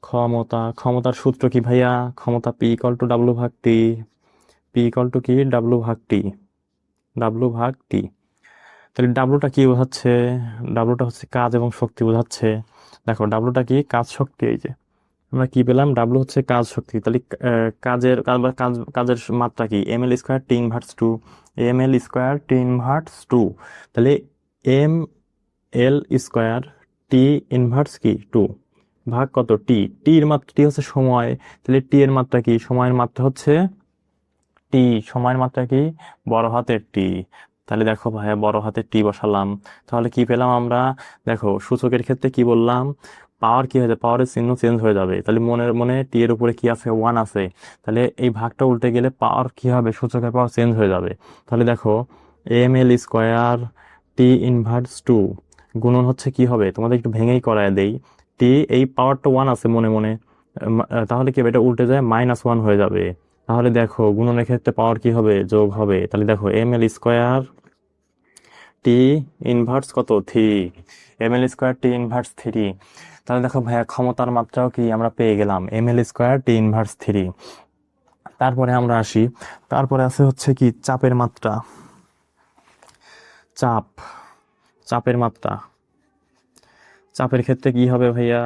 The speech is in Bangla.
ক্ষমতার সূত্র কি ভাইয়া? ক্ষমতা পি ইকুয়াল টু ডাব্লু ভাগ টি। পি ইকুয়াল টু কি? ডাব্লু ভাগ টি। ডাব্লু ভাগ টি। তাহলে ডাব্লুটা কি বোঝাচ্ছে? ডাব্লুটা হচ্ছে কাজ এবং শক্তি বোঝাচ্ছে। দেখো ডাব্লুটা কি? কাজ শক্তি। এই যে আমরা কি পেলাম? ডাব্লু হচ্ছে কাজ শক্তি। তাহলে কাজের মাত্রা কি? M L square T inverse two. M L square T inverse two. তাহলে M L square T inverse কি? টু ভাগ কত? টি। টি এর মাত্রা, টি হচ্ছে সময়। তাহলে টি এর মাত্রা কি? সময়ের মাত্রা হচ্ছে টি। সময়ের মাত্রা কি? বড় হাতের টি। তাহলে দেখো ভাইয়া বড় হাতের টি বসালাম। তাহলে কি পেলাম আমরা? দেখো সূচকের ক্ষেত্রে কি বললাম? পাওয়ার কি হয়ে যাবে? পাওয়ারের চিহ্ন চেঞ্জ হয়ে যাবে। তাহলে মনে মনে টি এর উপরে কি আছে? ওয়ান আছে। তাহলে এই ভাগটা উল্টে গেলে পাওয়ার কি হবে? সূচকের পাওয়ার চেঞ্জ হয়ে যাবে। তাহলে দেখো M L square T inverse two গুণন হচ্ছে কি হবে? তোমাদের একটু ভেঙেই করায় দেই। টি, এই পাওয়ারটা ওয়ান আছে মনে মনে, তাহলে কি হবে? এটা উল্টে যায় মাইনাস ওয়ান হয়ে যাবে। তাহলে দেখো গুণনের ক্ষেত্রে পাওয়ার কি হবে? যোগ হবে। তাহলে দেখো M L square T inverse কত? Three. M L square T inverse three. তাহলে দেখো ভাইয়া ক্ষমতার মাত্রাও কি আমরা পেয়ে গেলাম? M L square T inverse three. তারপরে আমরা আসি, তারপরে আছে হচ্ছে কি? চাপের মাত্রা। চাপ, চাপের মাত্রা। চাপের ক্ষেত্রে কি হবে ভাইয়া?